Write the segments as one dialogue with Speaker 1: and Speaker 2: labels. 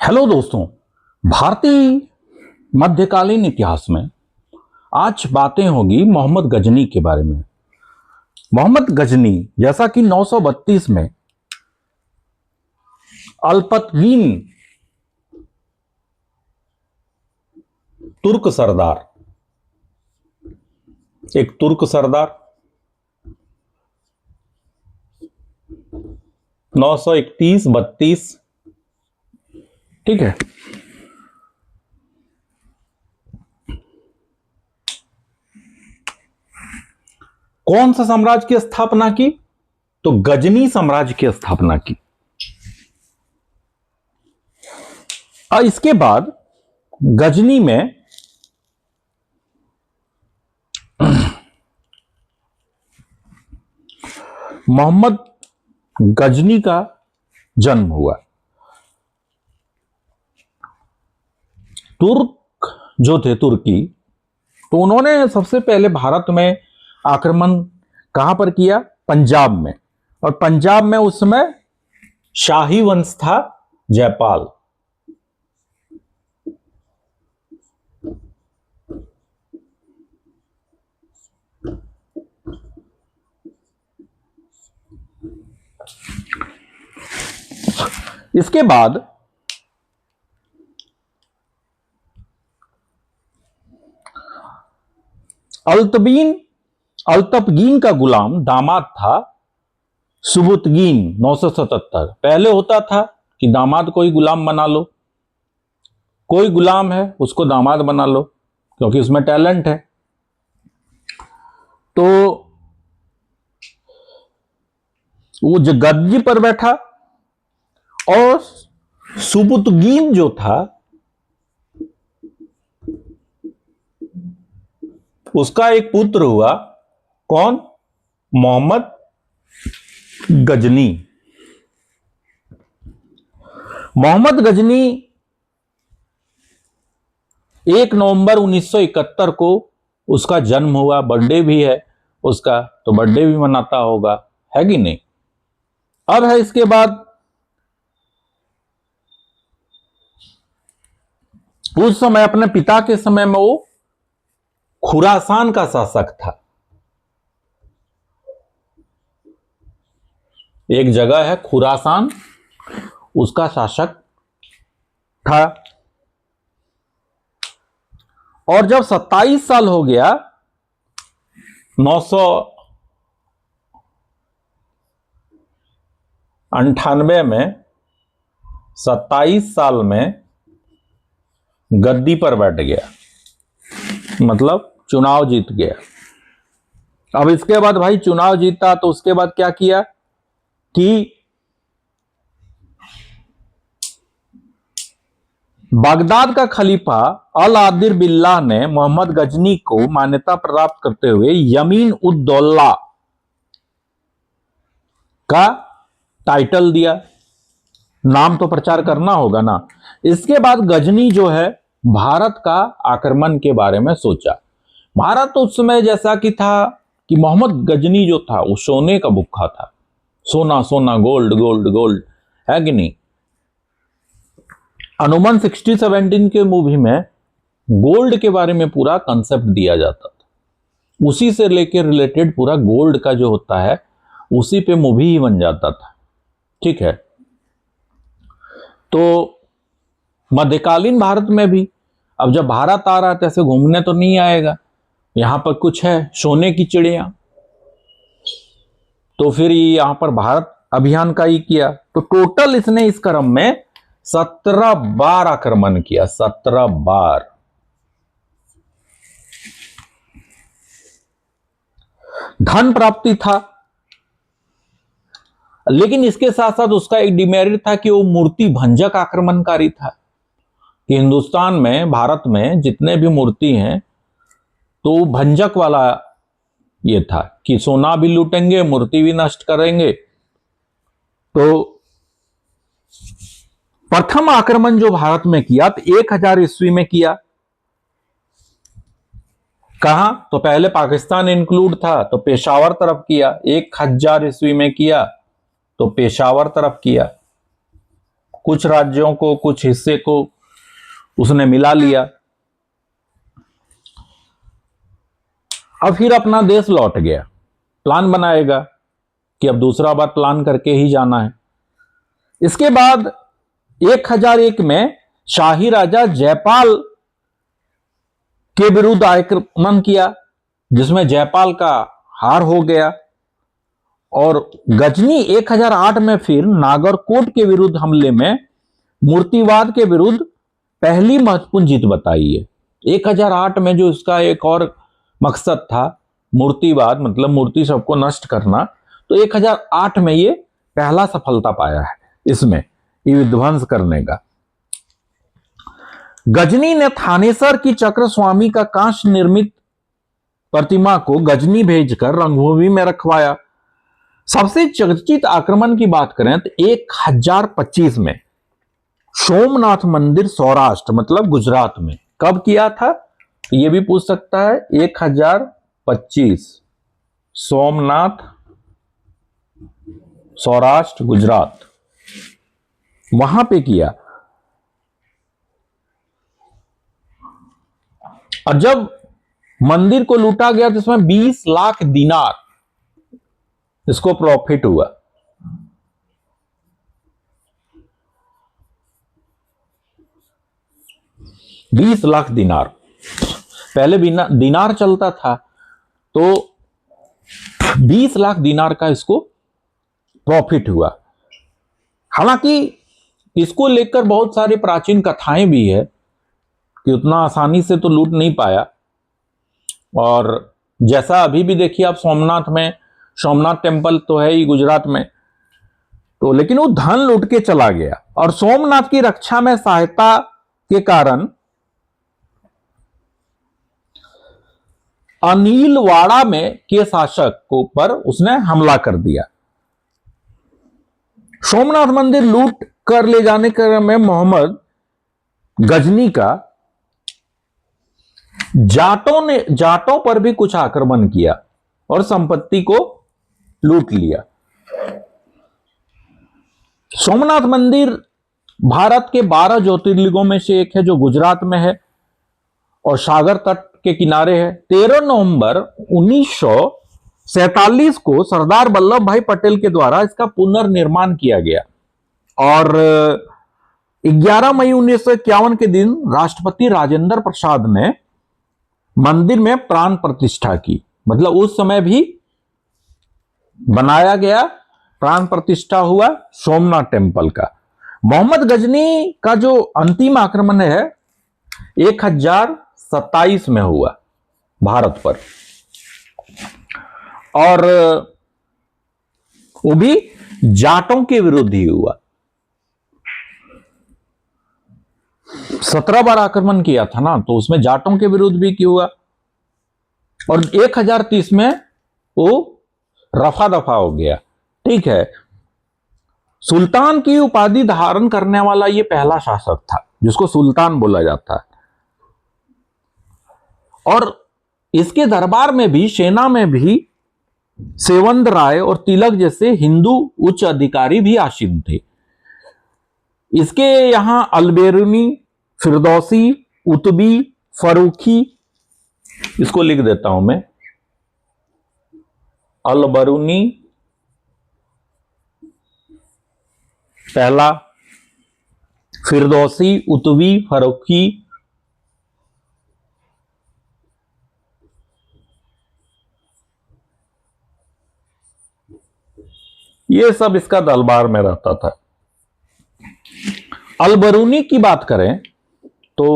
Speaker 1: Hello दोस्तों। भारतीय मध्यकालीन इतिहास में आज बातें होगी मोहम्मद गजनी के बारे में। मोहम्मद गजनी जैसा कि 932 में अल्पतगीन तुर्क सरदार, एक तुर्क सरदार 931-32, ठीक है। कौन सा साम्राज्य की स्थापना की? तो गजनी साम्राज्य की स्थापना की। और इसके बाद गजनी में मोहम्मद गजनी का जन्म हुआ। तुर्क जो थे तुर्की, तो उन्होंने सबसे पहले भारत में आक्रमण कहां पर किया? पंजाब में। और पंजाब में उस समय शाही वंश था जयपाल। इसके बाद अल्तपगीन का गुलाम दामाद था सुबुतगीन 977। पहले होता था कि दामाद को ही गुलाम बना लो, कोई गुलाम है उसको दामाद बना लो क्योंकि उसमें टैलेंट है। तो वो जो गद्दी पर बैठा, और सुबुतगीन जो था उसका एक पुत्र हुआ। कौन? मोहम्मद गजनी। मोहम्मद गजनी 1 नवंबर 1971 को उसका जन्म हुआ। बर्थडे भी है उसका, तो बर्थडे भी मनाता होगा, है कि नहीं? अब है इसके बाद उस समय अपने पिता के समय में वो खुरासान का शासक था। एक जगह है खुरासान, उसका शासक था। और जब 27 साल हो गया, 998 में, 27 साल में गद्दी पर बैठ गया, मतलब चुनाव जीत गया। अब इसके बाद भाई चुनाव जीता तो उसके बाद क्या किया कि बगदाद का खलीफा अल आदिर बिल्लाह ने मोहम्मद गजनी को मान्यता प्राप्त करते हुए यमीन उद दौला का टाइटल दिया। नाम तो प्रचार करना होगा ना। इसके बाद गजनी जो है भारत का आक्रमण के बारे में सोचा। भारत उस समय जैसा कि था कि मोहम्मद गजनी जो था वो सोने का भुक्खा था। सोना सोना, गोल्ड गोल्ड गोल्ड, है कि नहीं? अनुमान 60-17 के मूवी में गोल्ड के बारे में पूरा कंसेप्ट दिया जाता था। उसी से लेकर रिलेटेड पूरा गोल्ड का जो होता है उसी पे मूवी ही बन जाता था, ठीक है। तो मध्यकालीन भारत में भी अब जब भारत आ रहा है तो ऐसे घूमने तो नहीं आएगा, यहां पर कुछ है सोने की चिड़िया। तो फिर यहां पर भारत अभियान का ही किया। तो टोटल इसने इस क्रम में 17 बार आक्रमण किया, 17 बार। धन प्राप्ति था, लेकिन इसके साथ साथ उसका एक डिमेरिट था कि वो मूर्ति भंजक आक्रमणकारी था। कि हिंदुस्तान में, भारत में जितने भी मूर्ति हैं तो भंजक वाला ये था कि सोना भी लूटेंगे, मूर्ति भी नष्ट करेंगे। तो प्रथम आक्रमण जो भारत में किया तो 1000 ईस्वी में किया। कहां? तो पहले पाकिस्तान इंक्लूड था तो पेशावर तरफ किया। 1000 ईस्वी में किया तो पेशावर तरफ किया। कुछ राज्यों को, कुछ हिस्से को उसने मिला लिया। अब फिर अपना देश लौट गया, प्लान बनाएगा कि अब दूसरा बार प्लान करके ही जाना है। इसके बाद 1001 में शाही राजा जयपाल के विरुद्ध आक्रमण किया, जिसमें जयपाल का हार हो गया। और गजनी 1008 में फिर नागरकोट के विरुद्ध हमले में मूर्तिवाद के विरुद्ध पहली महत्वपूर्ण जीत बताई है। 1008 में जो इसका एक और मकसद था, मूर्तिवाद मतलब मूर्ति सबको नष्ट करना, तो 1008 में ये पहला सफलता पाया है इसमें, ये विध्वंस करने का। गजनी ने थानेसर की चक्र स्वामी का कांस्य निर्मित प्रतिमा को गजनी भेजकर रंगभूमि में रखवाया। सबसे चर्चित आक्रमण की बात करें तो 1025 में सोमनाथ मंदिर सौराष्ट्र मतलब गुजरात में कब किया था, ये भी पूछ सकता है। 1025 सोमनाथ सौराष्ट्र गुजरात, वहां पे किया। और जब मंदिर को लूटा गया तो इसमें 20 लाख दिनार इसको प्रॉफिट हुआ। बीस लाख दिनार, पहले दिनार चलता था, तो 20 लाख दिनार का इसको प्रॉफिट हुआ। हालांकि इसको लेकर बहुत सारी प्राचीन कथाएं भी है कि उतना आसानी से तो लूट नहीं पाया। और जैसा अभी भी देखिए आप सोमनाथ में, सोमनाथ टेम्पल तो है ही गुजरात में, तो लेकिन वो धन लूट के चला गया। और सोमनाथ की रक्षा में सहायता के कारण अनिलवाड़ा में के शासक को पर उसने हमला कर दिया। सोमनाथ मंदिर लूट कर ले जाने के क्रम में मोहम्मद गजनी का जाटों पर भी कुछ आक्रमण किया और संपत्ति को लूट लिया। सोमनाथ मंदिर भारत के 12 ज्योतिर्लिंगों में से एक है जो गुजरात में है और सागर तट के किनारे है। 13 नवंबर 1947 को सरदार वल्लभ भाई पटेल के द्वारा इसका पुनर्निर्माण किया गया और 11 मई 1951 के दिन राष्ट्रपति राजेंद्र प्रसाद ने मंदिर में प्राण प्रतिष्ठा की। मतलब उस समय भी बनाया गया, प्राण प्रतिष्ठा हुआ सोमनाथ टेम्पल का। मोहम्मद गजनी का जो अंतिम आक्रमण है 1027 में हुआ भारत पर, और वो भी जाटों के विरुद्ध ही हुआ। 17 बार आक्रमण किया था ना, तो उसमें जाटों के विरुद्ध भी क्यों हुआ। और 1030 में वो रफा दफा हो गया। ठीक है, सुल्तान की उपाधि धारण करने वाला ये पहला शासक था जिसको सुल्तान बोला जाता है। और इसके दरबार में भी, सेना में भी सेवंद राय और तिलक जैसे हिंदू उच्च अधिकारी भी आसीन थे। इसके यहां अलबेरुनी, फिरदौसी, उतबी, फरूखी, इसको लिख देता हूं मैं, अलबरूनी पहला, फिरदौसी, उतबी, फरूखी, ये सब इसका दरबार में रहता था। अलबरूनी की बात करें तो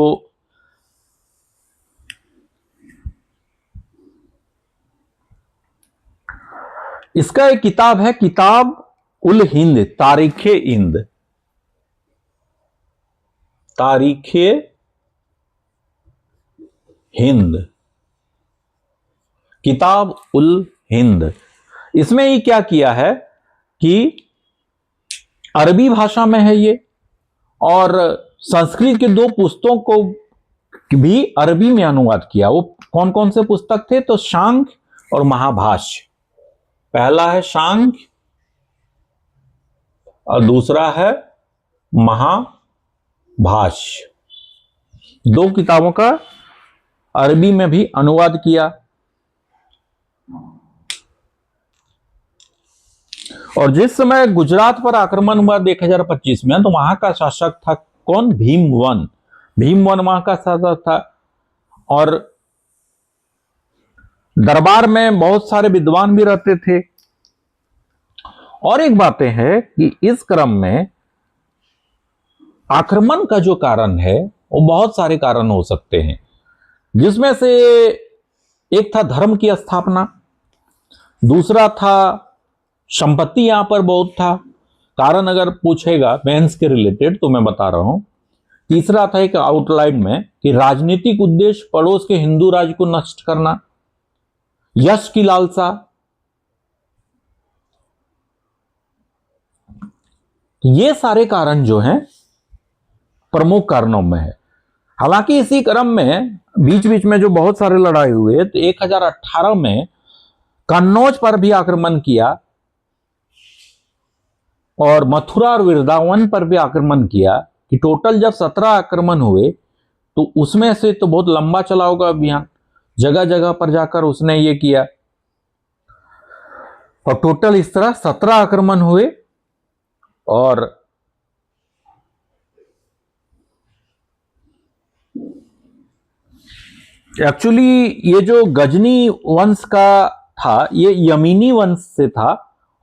Speaker 1: इसका एक किताब है, किताब उल हिंद, तारीखे हिंद, तारीखे हिंद, किताब उल हिंद। इसमें ये क्या किया है कि अरबी भाषा में है ये, और संस्कृत के 2 पुस्तकों को भी अरबी में अनुवाद किया। वो कौन कौन से पुस्तक थे, तो सांख्य और महाभाष्य। पहला है सांख्य और दूसरा है महाभाष्य। 2 किताबों का अरबी में भी अनुवाद किया। और जिस समय गुजरात पर आक्रमण हुआ 1025 में, तो वहां का शासक था कौन? भीमवन। भीमवन वहां का शासक था। और दरबार में बहुत सारे विद्वान भी रहते थे। और एक बातें है कि इस क्रम में आक्रमण का जो कारण है वो बहुत सारे कारण हो सकते हैं, जिसमें से एक था धर्म की स्थापना, दूसरा था संपत्ति यहां पर बहुत था। कारण अगर पूछेगा मेंस के रिलेटेड तो मैं बता रहा हूं। तीसरा था एक आउटलाइन में कि राजनीतिक उद्देश्य पड़ोस के हिंदू राज्य को नष्ट करना, यश की लालसा। ये सारे कारण जो हैं प्रमुख कारणों में है। हालांकि इसी क्रम में बीच बीच में जो बहुत सारे लड़ाई हुए, तो 1018 में कन्नौज पर भी आक्रमण किया और मथुरा और वृंदावन पर भी आक्रमण किया। कि टोटल जब 17 आक्रमण हुए तो उसमें से तो बहुत लंबा चला होगा अभियान, जगह जगह पर जाकर उसने ये किया। और टोटल इस तरह 17 आक्रमण हुए। और एक्चुअली ये जो गजनी वंश का था, ये यमीनी वंश से था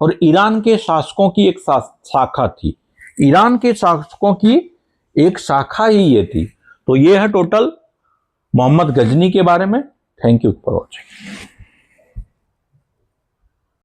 Speaker 1: और ईरान के शासकों की एक शाखा थी। ईरान के शासकों की एक शाखा ही ये थी। तो ये है टोटल मोहम्मद गजनी के बारे में। Thank you for watching.